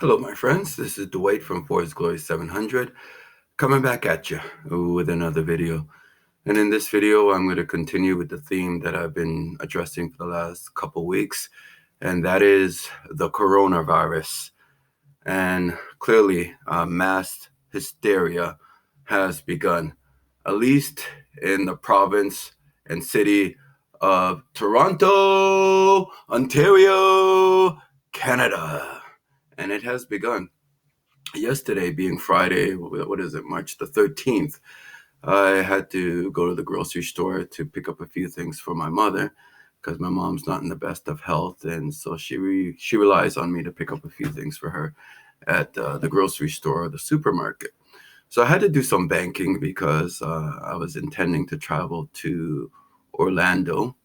Hello, my friends. This is Dwight from Forest Glory 700 coming back at you with another video. And in this video, I'm going to continue with the theme that I've been addressing for the last couple weeks, and that is the coronavirus. And clearly, mass hysteria has begun, at least in the province and city of Toronto, Ontario, Canada. And it has begun. Yesterday, being Friday, what is it, March the 13th, I had to go to the grocery store to pick up a few things for my mother because my mom's not in the best of health, and so she relies on me to pick up a few things for her at the grocery store or the supermarket. So I had to do some banking because I was intending to travel to Orlando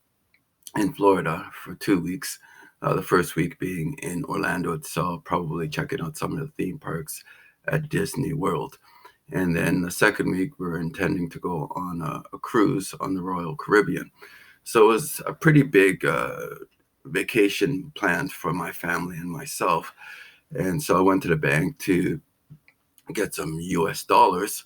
in Florida for 2 weeks. The first week being in Orlando itself, probably checking out some of the theme parks at Disney World. And then the second week, we're intending to go on a cruise on the Royal Caribbean. So it was a pretty big vacation planned for my family and myself. And so I went to the bank to get some US dollars.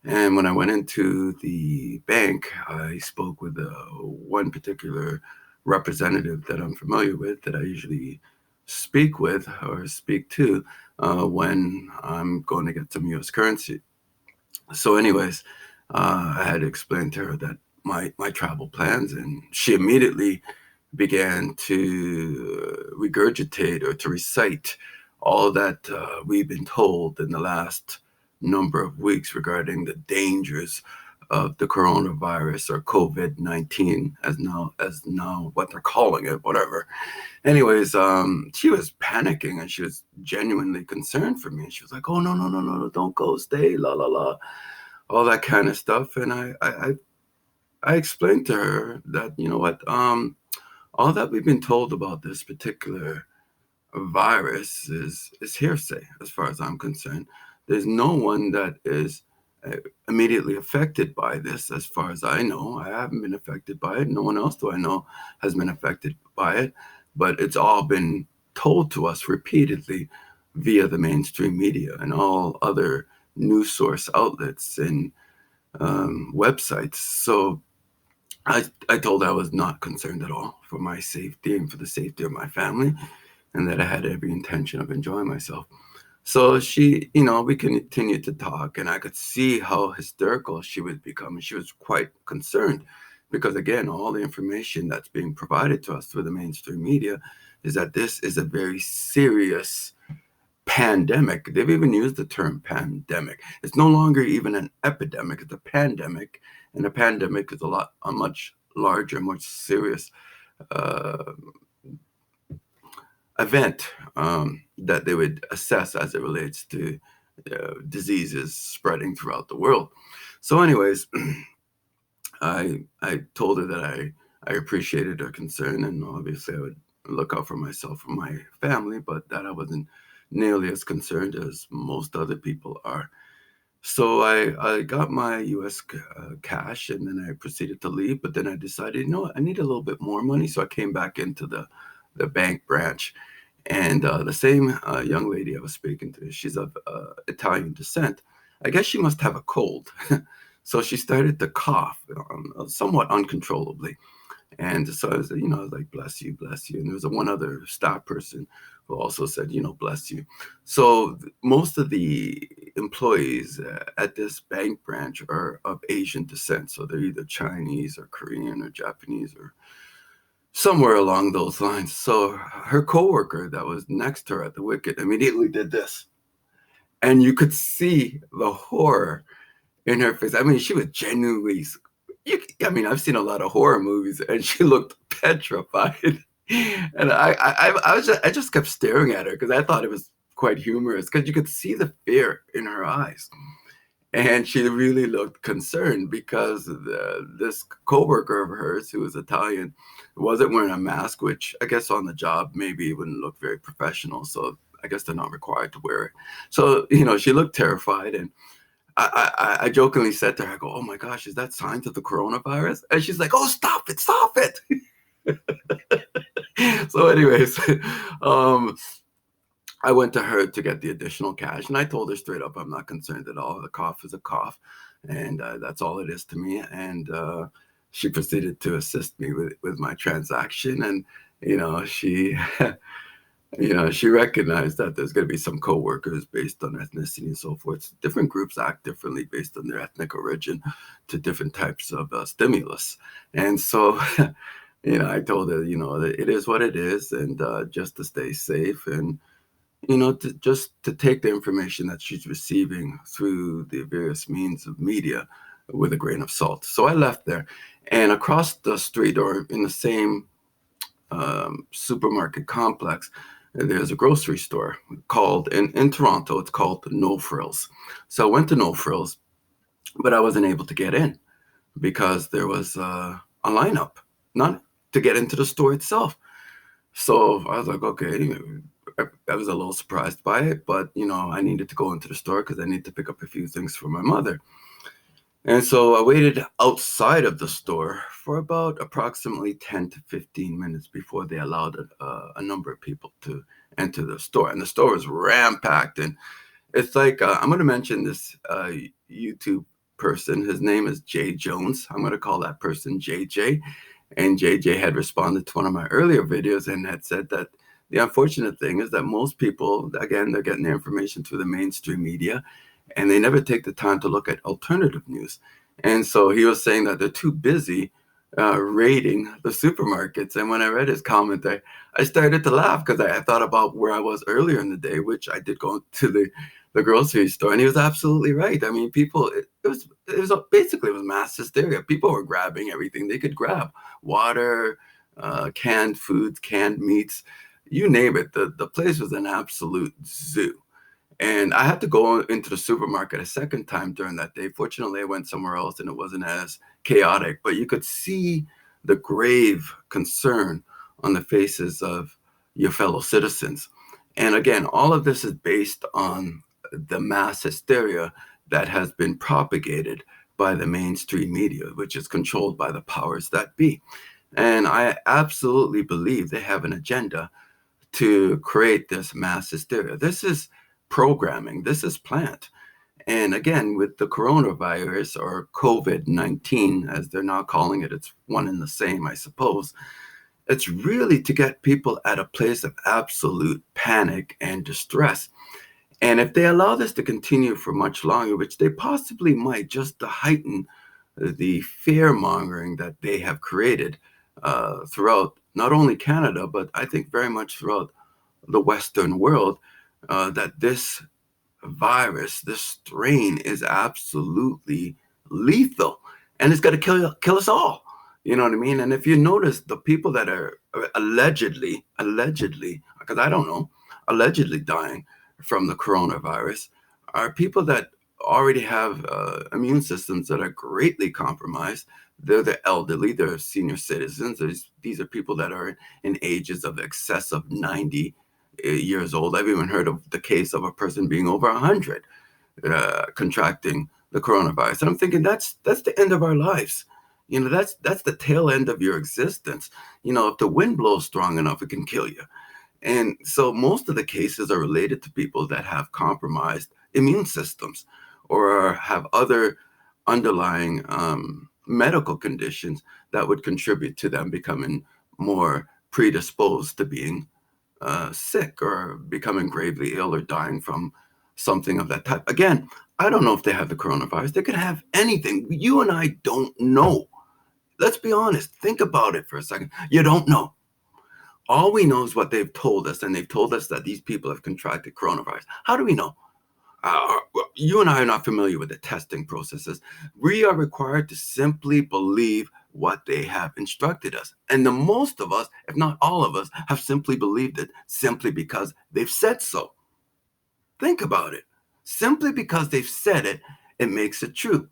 And when I went into the bank, I spoke with one particular representative that I'm familiar with, that I usually speak with or speak to when I'm going to get some US currency. So, anyways, I had to explain to her that my travel plans, and she immediately began to regurgitate or to recite all that we've been told in the last number of weeks regarding the dangers of the coronavirus or COVID-19, as now what they're calling it, whatever. Anyways, she was panicking and she was genuinely concerned for me. She was like, "Oh, no, no, no, no, no, don't go, stay, la la la," all that kind of stuff. And I explained to her that, you know what, all that we've been told about this particular virus is hearsay as far as I'm concerned. There's no one that is uh, immediately affected by this, as far as I know. I haven't been affected by it. No one else do I know has been affected by it, but it's all been told to us repeatedly via the mainstream media and all other news source outlets and websites. So I told her I was not concerned at all for my safety and for the safety of my family, and that I had every intention of enjoying myself. So she, we continued to talk, and I could see how hysterical she was becoming. She was quite concerned because, again, all the information that's being provided to us through the mainstream media is that this is a very serious pandemic. They've even used the term pandemic. It's no longer even an epidemic, it's a pandemic. And a pandemic is a much larger, much serious uh, event that they would assess as it relates to diseases spreading throughout the world. So, anyways, I told her that I appreciated her concern, and obviously I would look out for myself and my family, but that I wasn't nearly as concerned as most other people are. So I got my US cash, and then I proceeded to leave. But then I decided, I need a little bit more money. So I came back into the bank branch. And the same young lady I was speaking to, she's of Italian descent. I guess she must have a cold. So she started to cough somewhat uncontrollably. And so I was like, "Bless you, bless you." And there was one other staff person who also said, "Bless you." So most of the employees at this bank branch are of Asian descent. So they're either Chinese or Korean or Japanese or somewhere along those lines. So her coworker that was next to her at the wicket immediately did this. And you could see the horror in her face. I mean, she was genuinely. I've seen a lot of horror movies, and she looked petrified. And I just kept staring at her because I thought it was quite humorous because you could see the fear in her eyes, and she really looked concerned because this coworker of hers, who was Italian, wasn't wearing a mask, which I guess on the job maybe it wouldn't look very professional. So I guess they're not required to wear it. So she looked terrified, and I jokingly said to her, I go, "Oh my gosh, is that signs of the coronavirus?" And she's like, "Oh, stop it, stop it." So, anyways, um, I went to her to get the additional cash, and I told her straight up, I'm not concerned at all. A cough is a cough, and that's all it is to me. And she proceeded to assist me with my transaction, and she she recognized that there's going to be some coworkers based on ethnicity and so forth. Different groups act differently based on their ethnic origin to different types of stimulus, and so. I told her, that it is what it is, and just to stay safe, and to take the information that she's receiving through the various means of media with a grain of salt. So I left there, and across the street, or in the same supermarket complex, there's a grocery store called, in Toronto, it's called No Frills. So I went to No Frills, but I wasn't able to get in because there was a lineup, not to get into the store itself. So I was like, okay, I was a little surprised by it, but I needed to go into the store because I need to pick up a few things for my mother. And so I waited outside of the store for about approximately 10 to 15 minutes before they allowed a number of people to enter the store. And the store was ram-packed. And it's like, I'm going to mention this YouTube person. His name is Jay Jones. I'm going to call that person JJ. And JJ had responded to one of my earlier videos and had said that the unfortunate thing is that most people, again, they're getting their information through the mainstream media, and they never take the time to look at alternative news. And so he was saying that they're too busy raiding the supermarkets. And when I read his comment, I started to laugh because I thought about where I was earlier in the day, which I did go to the grocery store, and he was absolutely right. I mean, people, it was basically, it was mass hysteria. People were grabbing everything they could grab: water, canned foods, canned meats, you name it. The place was an absolute zoo. And I had to go into the supermarket a second time during that day. Fortunately, I went somewhere else and it wasn't as chaotic, but you could see the grave concern on the faces of your fellow citizens. And again, all of this is based on the mass hysteria that has been propagated by the mainstream media, which is controlled by the powers that be. And I absolutely believe they have an agenda to create this mass hysteria. This is programming. This is planned. And again, with the coronavirus, or COVID-19, as they're now calling it, it's one and the same, I suppose. It's really to get people at a place of absolute panic and distress. And if they allow this to continue for much longer, which they possibly might, just to heighten the fear mongering that they have created throughout not only Canada, but I think very much throughout the Western world, that this virus, this strain, is absolutely lethal, and it's going to kill us all. You know what I mean? And if you notice, the people that are allegedly, because I don't know, allegedly dying from the coronavirus are people that already have immune systems that are greatly compromised. They're the elderly, they're senior citizens. These are people that are in ages of excess of 90 years old. I've even heard of the case of a person being over 100 contracting the coronavirus. And I'm thinking that's the end of our lives. That's the tail end of your existence. If the wind blows strong enough, it can kill you. And so most of the cases are related to people that have compromised immune systems or have other underlying medical conditions that would contribute to them becoming more predisposed to being sick or becoming gravely ill or dying from something of that type. Again, I don't know if they have the coronavirus. They could have anything. You and I don't know. Let's be honest. Think about it for a second. You don't know. All we know is what they've told us, and they've told us that these people have contracted coronavirus. How do we know? You and I are not familiar with the testing processes. We are required to simply believe what they have instructed us. And the most of us, if not all of us, have simply believed it simply because they've said so. Think about it. Simply because they've said it, it makes it true.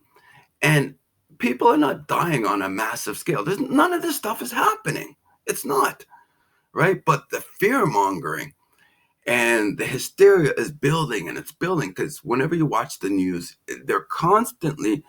And people are not dying on a massive scale. None of this stuff is happening. It's not, right? But the fear mongering and the hysteria is building, and it's building because whenever you watch the news, they're constantly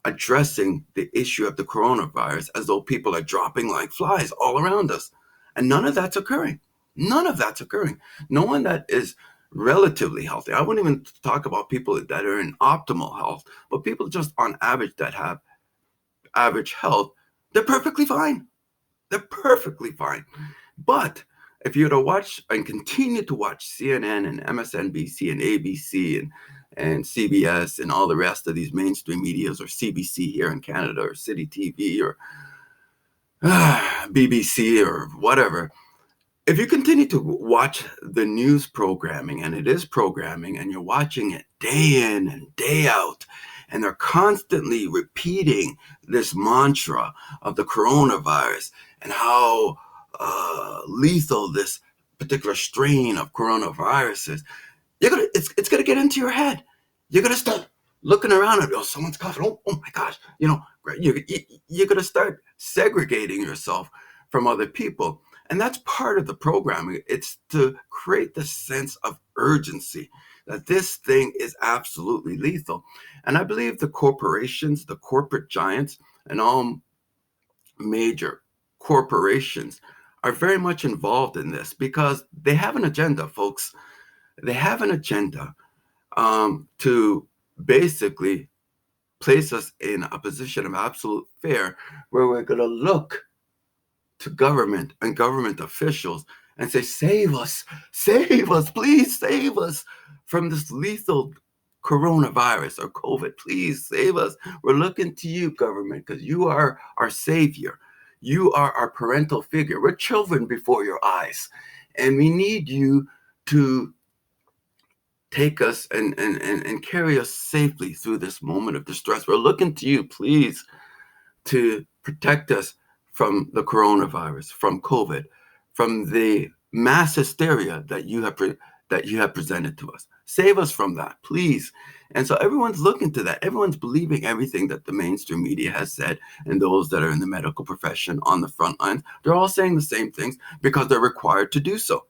addressing the issue of the coronavirus as though people are dropping like flies all around us. And none of that's occurring. None of that's occurring. No one that is relatively healthy. I wouldn't even talk about people that are in optimal health, but people just on average that have average health, they're perfectly fine. They're perfectly fine. But if you were to watch and continue to watch CNN and MSNBC and ABC and CBS and all the rest of these mainstream medias, or CBC here in Canada, or City TV, or BBC, or whatever, if you continue to watch the news programming, and it is programming, and you're watching it day in and day out, and they're constantly repeating this mantra of the coronavirus and how lethal this particular strain of coronavirus is, it's gonna get into your head. You're gonna start looking around and, oh, someone's coughing. Oh my gosh, you're gonna start segregating yourself from other people. And that's part of the programming. It's to create the sense of urgency that this thing is absolutely lethal. And I believe the corporations, the corporate giants, and all major corporations are very much involved in this because they have an agenda, folks. They have an agenda to basically place us in a position of absolute fear where we're going to look to government and government officials and say, save us, please save us from this lethal coronavirus or COVID. Please save us. We're looking to you, government, because you are our savior. You are our parental figure. We're children before your eyes. And we need you to take us and carry us safely through this moment of distress. We're looking to you, please, to protect us from the coronavirus, from COVID, from the mass hysteria that you have presented to us. Save us from that, please. And so everyone's looking to that. Everyone's believing everything that the mainstream media has said, and those that are in the medical profession on the front lines, they're all saying the same things because they're required to do so.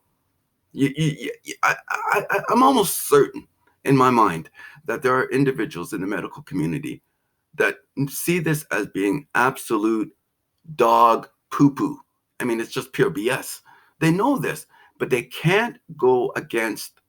I'm almost certain in my mind that there are individuals in the medical community that see this as being absolute dog poo-poo. I mean, it's just pure BS. They know this, but they can't go against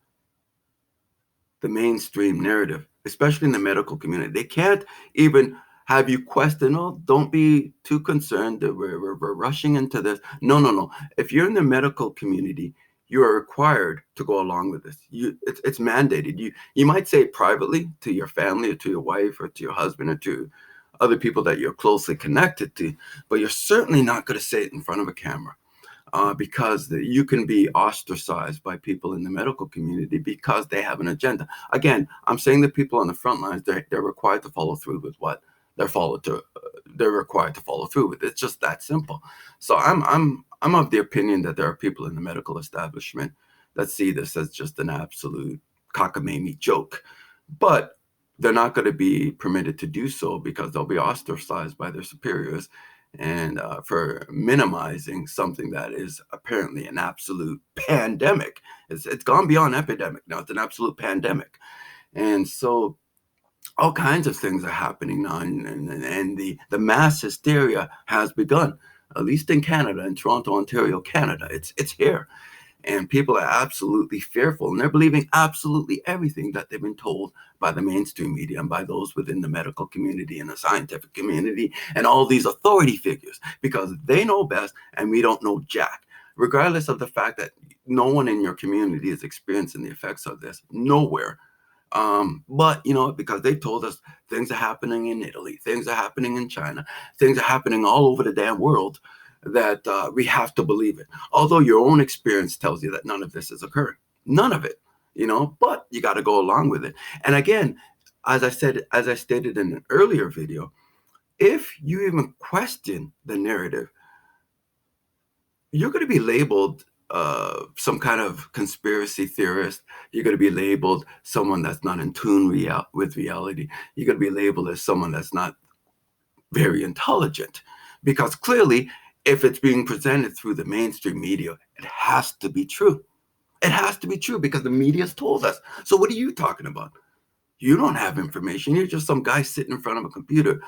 the mainstream narrative, especially in the medical community. They can't even have you question, oh, don't be too concerned that we're rushing into this. No. If you're in the medical community, you are required to go along with this. It's mandated. You might say it privately to your family or to your wife or to your husband or to other people that you're closely connected to, but you're certainly not going to say it in front of a camera. Because you can be ostracized by people in the medical community because they have an agenda. Again, I'm saying the people on the front lines, they're required to follow through with what they're required to follow through with. It's just that simple. So I'm of the opinion that there are people in the medical establishment that see this as just an absolute cockamamie joke, but they're not going to be permitted to do so because they'll be ostracized by their superiors and for minimizing something that is apparently an absolute pandemic. It's gone beyond epidemic now. It's an absolute pandemic. And so all kinds of things are happening now, and the mass hysteria has begun, at least in Canada, in Toronto, Ontario, Canada. It's here. And people are absolutely fearful, and they're believing absolutely everything that they've been told by the mainstream media and by those within the medical community and the scientific community and all these authority figures, because they know best and we don't know jack, regardless of the fact that no one in your community is experiencing the effects of this, nowhere. But because they've told us things are happening in Italy, things are happening in China, things are happening all over the damn world, that we have to believe it. Although your own experience tells you that none of this is occurring. None of it, but you got to go along with it. And again, as I stated in an earlier video, if you even question the narrative, you're going to be labeled some kind of conspiracy theorist. You're going to be labeled someone that's not in tune with reality. You're going to be labeled as someone that's not very intelligent, because clearly, if it's being presented through the mainstream media, it has to be true. It has to be true because the media's told us. So what are you talking about? You don't have information. You're just some guy sitting in front of a computer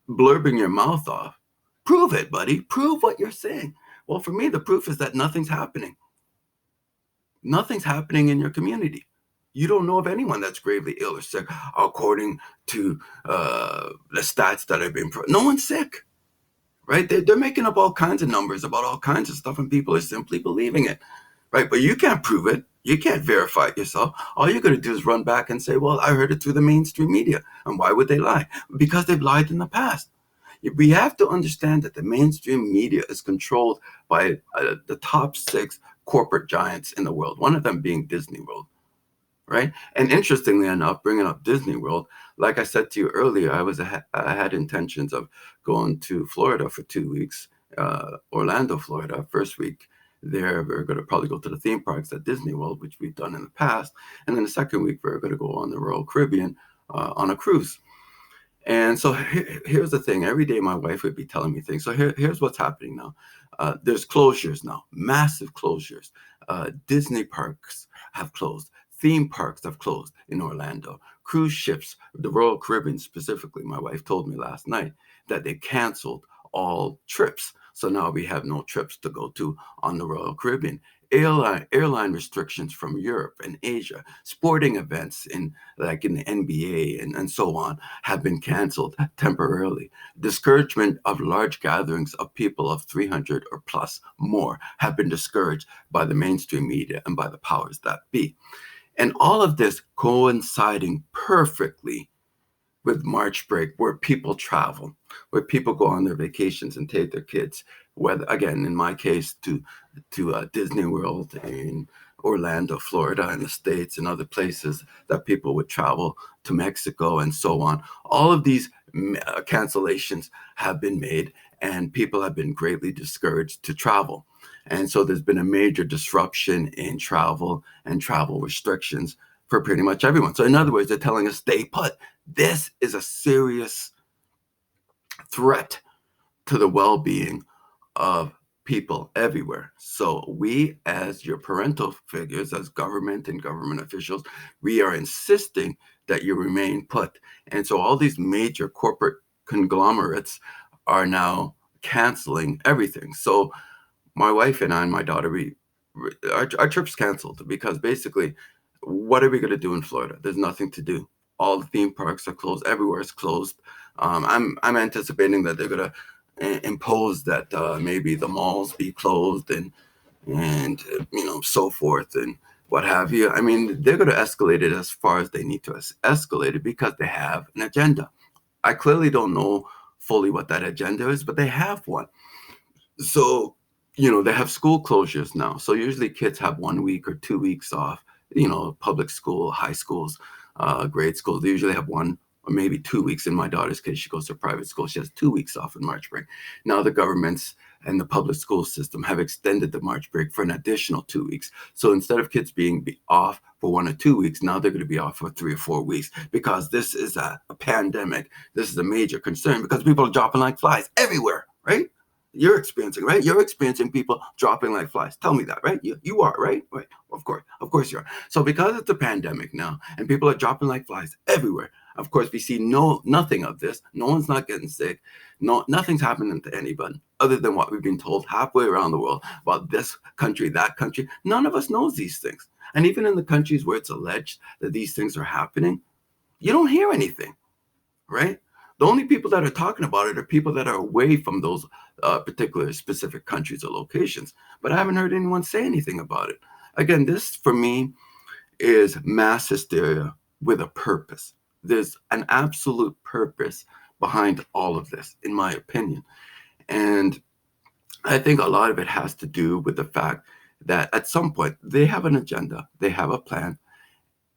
blurbing your mouth off. Prove it, buddy. Prove what you're saying. Well, for me, the proof is that nothing's happening. Nothing's happening in your community. You don't know of anyone that's gravely ill or sick, according to the stats that have been. No one's sick, right? They're making up all kinds of numbers about all kinds of stuff, and people are simply believing it, right? But you can't prove it. You can't verify it yourself. All you're going to do is run back and say, well, I heard it through the mainstream media. And why would they lie? Because they've lied in the past. We have to understand that the mainstream media is controlled by the top 6 corporate giants in the world, one of them being Disney World, right? And interestingly enough, bringing up Disney World, like I said to you earlier, I had intentions of going to Florida for 2 weeks, Orlando, Florida. First week there, we're going to probably go to the theme parks at Disney World, which we've done in the past. And then the second week, we're going to go on the Royal Caribbean on a cruise. And so here's the thing. Every day my wife would be telling me things. So here's what's happening now. There's closures now, massive closures. Disney parks have closed. Theme parks have closed in Orlando. Cruise ships, the Royal Caribbean specifically, my wife told me last night that they canceled all trips. So now we have no trips to go to on the Royal Caribbean. Airline restrictions from Europe and Asia, sporting events like in the NBA and so on have been canceled temporarily. Discouragement of large gatherings of people of 300 or plus more have been discouraged by the mainstream media and by the powers that be. And all of this coinciding perfectly with March break, where people travel, where people go on their vacations and take their kids, whether, again, in my case, to Disney World in Orlando, Florida, in the States and other places that people would travel to Mexico and so on. All of these cancellations have been made, and people have been greatly discouraged to travel. And so there's been a major disruption in travel and travel restrictions for pretty much everyone. So in other words, they're telling us stay put. This is a serious threat to the well-being of people everywhere. So we, as your parental figures, as government and government officials, we are insisting that you remain put. And so all these major corporate conglomerates are now canceling everything. So my wife and I and my daughter, our trip's canceled because basically, what are we going to do in Florida? There's nothing to do. All the theme parks are closed. Everywhere is closed. I'm anticipating that they're going to impose that maybe the malls be closed and so forth and what have you. I mean, they're going to escalate it as far as they need to escalate it because they have an agenda. I clearly don't know fully what that agenda is, but they have one. So, they have school closures now. So usually kids have 1 week or 2 weeks off, public school, high schools, grade schools. They usually have 1 or maybe 2 weeks. In my daughter's case, she goes to private school. She has 2 weeks off in March break. Now the governments and the public school system have extended the March break for an additional 2 weeks. So instead of kids being off for 1 or 2 weeks, now they're going to be off for 3 or 4 weeks because this is a pandemic. This is a major concern because people are dropping like flies everywhere, right? You're experiencing, right? You're experiencing people dropping like flies. Tell me that, right? You are, right? Right. Of course you are. So because it's a pandemic now and people are dropping like flies everywhere, of course we see nothing of this. No one's not getting sick. Nothing's happening to anybody other than what we've been told halfway around the world about this country, that country. None of us knows these things. And even in the countries where it's alleged that these things are happening, you don't hear anything, right? The only people that are talking about it are people that are away from those particular specific countries or locations. But I haven't heard anyone say anything about it. Again, this for me is mass hysteria with a purpose. There's an absolute purpose behind all of this, in my opinion. And I think a lot of it has to do with the fact that at some point they have an agenda, they have a plan.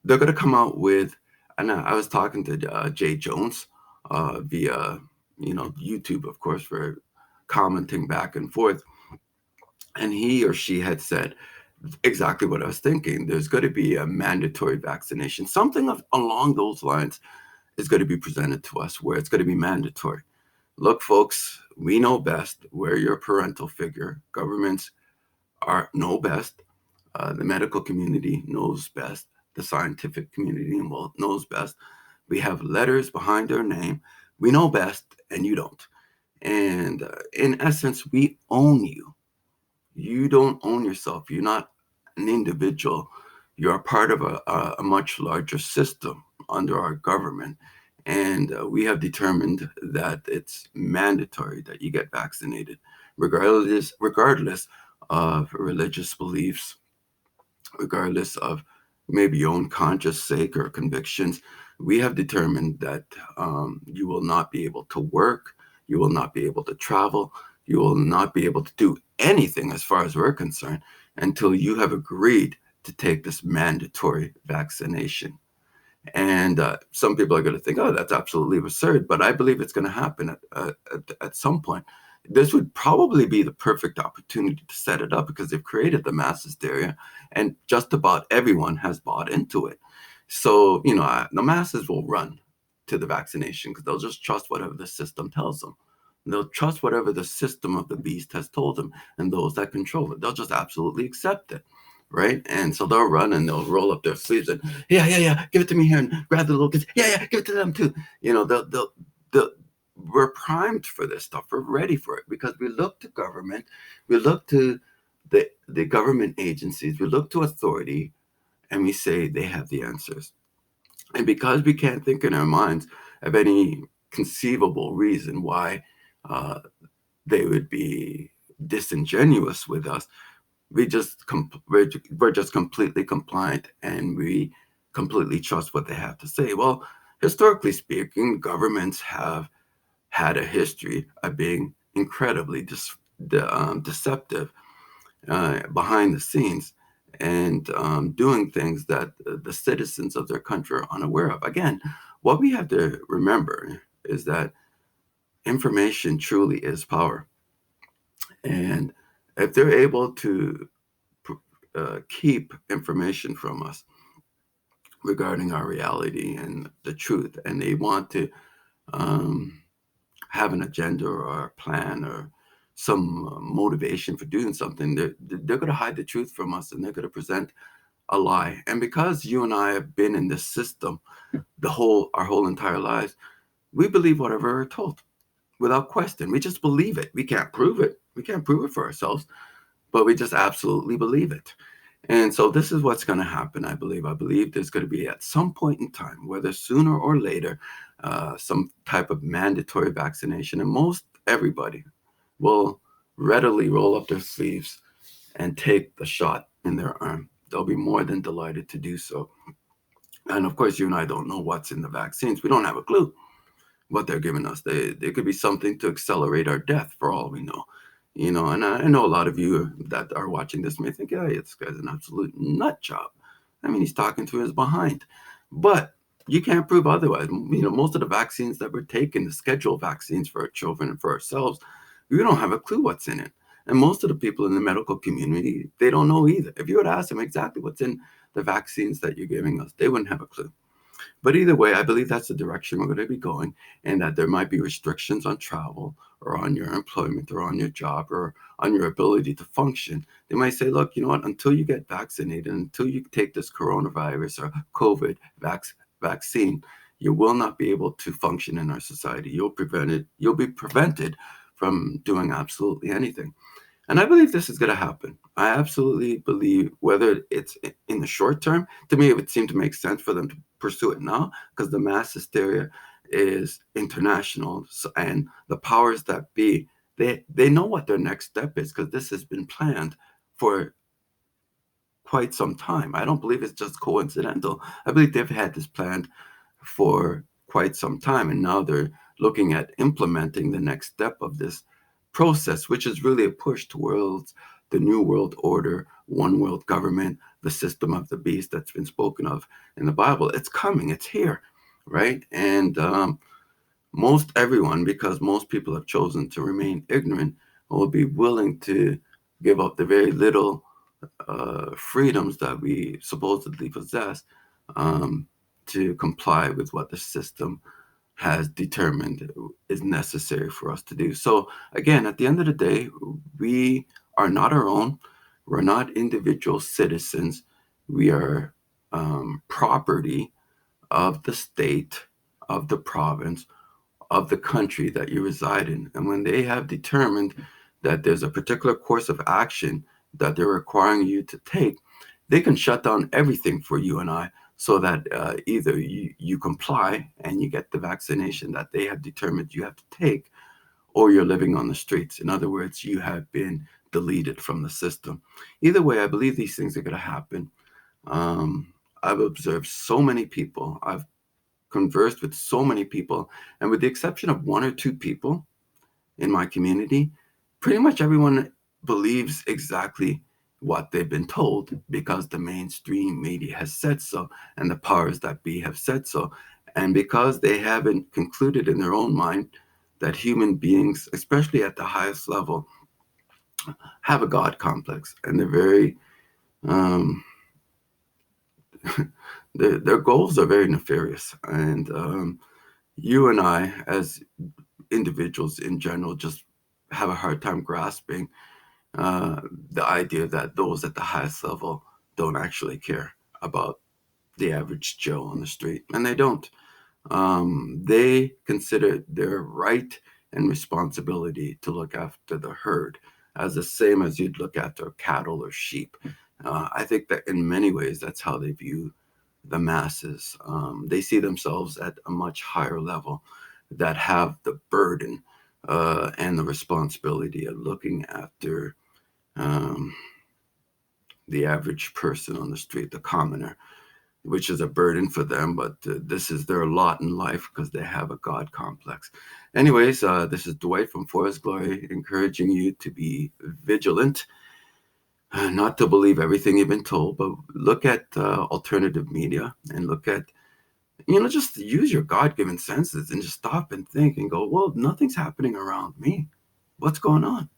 They're going to come out with, and I was talking to Jay Jones via, YouTube, of course, for commenting back and forth. And he or she had said exactly what I was thinking. There's going to be a mandatory vaccination. Something along those lines is going to be presented to us where it's going to be mandatory. Look, folks, we know best. We're your parental figure. Governments know best. The medical community knows best. The scientific community knows best. We have letters behind our name. We know best, and you don't. And in essence, we own you. You don't own yourself. You're not an individual. You're a part of a much larger system under our government. And we have determined that it's mandatory that you get vaccinated, regardless of religious beliefs, regardless of maybe your own conscious sake or convictions. We have determined that you will not be able to work, you will not be able to travel, you will not be able to do anything as far as we're concerned until you have agreed to take this mandatory vaccination. And some people are going to think, oh, that's absolutely absurd. But I believe it's going to happen at some point. This would probably be the perfect opportunity to set it up because they've created the mass hysteria and just about everyone has bought into it. So, the masses will run to the vaccination because they'll just trust whatever the system tells them. They'll trust whatever the system of the beast has told them, and those that control it, they'll just absolutely accept it. Right. And so they'll run and they'll roll up their sleeves and yeah, give it to me here and grab the little kids. Yeah, give it to them too. They'll we're primed for this stuff. We're ready for it because we look to government, we look to the government agencies, we look to authority, and we say they have the answers. And because we can't think in our minds of any conceivable reason why uh, they would be disingenuous with us, we're just completely compliant and we completely trust what they have to say. Well, historically speaking, governments have had a history of being incredibly deceptive behind the scenes and doing things that the citizens of their country are unaware of. Again, what we have to remember is that information truly is power. And if they're able to keep information from us regarding our reality and the truth, and they want to um, have an agenda or a plan or some motivation for doing something, they're going to hide the truth from us and they're going to present a lie. And because you and I have been in this system our whole entire lives, we believe whatever we're told without question. We just believe it. We can't prove it. We can't prove it for ourselves, but we just absolutely believe it. And so this is what's going to happen, I believe. I believe there's going to be at some point in time, whether sooner or later, some type of mandatory vaccination. And most everybody will readily roll up their sleeves and take the shot in their arm. They'll be more than delighted to do so. And of course, you and I don't know what's in the vaccines. We don't have a clue what they're giving us. They could be something to accelerate our death for all we know. And I know a lot of you that are watching this may think, yeah, this guy's an absolute nut job. I mean, he's talking to his behind. But you can't prove otherwise. Most of the vaccines that we're taking, the scheduled vaccines for our children and for ourselves, we don't have a clue what's in it. And most of the people in the medical community, they don't know either. If you would ask them exactly what's in the vaccines that you're giving us, they wouldn't have a clue. But either way, I believe that's the direction we're going to be going, and that there might be restrictions on travel or on your employment or on your job or on your ability to function. They might say, look, you know what, until you get vaccinated, until you take this coronavirus or COVID vaccine, you will not be able to function in our society. You'll be prevented from doing absolutely anything. And I believe this is going to happen. I absolutely believe, whether it's in the short term, to me, it would seem to make sense for them to pursue it now because the mass hysteria is international. And the powers that be, they know what their next step is because this has been planned for quite some time. I don't believe it's just coincidental. I believe they've had this planned for quite some time. And now they're looking at implementing the next step of this process, which is really a push towards the new world order, one world government, the system of the beast that's been spoken of in the Bible. It's coming, it's here, right? And most everyone, because most people have chosen to remain ignorant, will be willing to give up the very little freedoms that we supposedly possess um, to comply with what the system has determined is necessary for us to do. So again, at the end of the day, we are not our own. We're not individual citizens. We are property of the state, of the province, of the country that you reside in. And when they have determined that there's a particular course of action that they're requiring you to take, they can shut down everything for you and I, so that either you comply and you get the vaccination that they have determined you have to take, or you're living on the streets. In other words, you have been deleted from the system. Either way, I believe these things are going to happen. Um, I've observed so many people. I've conversed with so many people, and with the exception of one or two people in my community, pretty much everyone believes exactly what they've been told, because the mainstream media has said so and the powers that be have said so. And because they haven't concluded in their own mind that human beings, especially at the highest level, have a God complex, and they're very, um, their goals are very nefarious. And you and I, as individuals in general, just have a hard time grasping uh, the idea that those at the highest level don't actually care about the average Joe on the street, and they don't. They consider their right and responsibility to look after the herd as the same as you'd look after cattle or sheep. I think that in many ways, that's how they view the masses. They see themselves at a much higher level, that have the burden and the responsibility of looking after um, the average person on the street, the commoner, which is a burden for them, but this is their lot in life because they have a God complex. Anyways, this is Dwight from For His Glory, encouraging you to be vigilant, not to believe everything you've been told, but look at alternative media and look at, just use your God-given senses and just stop and think and go, well, nothing's happening around me. What's going on?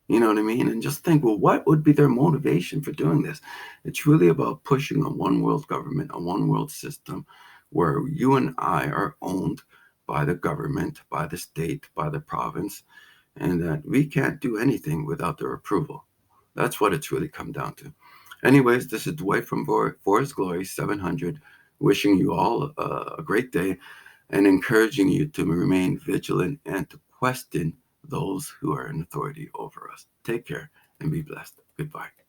You know what I mean? And just think, well, what would be their motivation for doing this? It's really about pushing a one world government, a one world system where you and I are owned by the government, by the state, by the province, and that we can't do anything without their approval. That's what it's really come down to. Anyways, this is Dwight from For His Glory 700, wishing you all a great day and encouraging you to remain vigilant and to question those who are in authority over us. Take care and be blessed. Goodbye.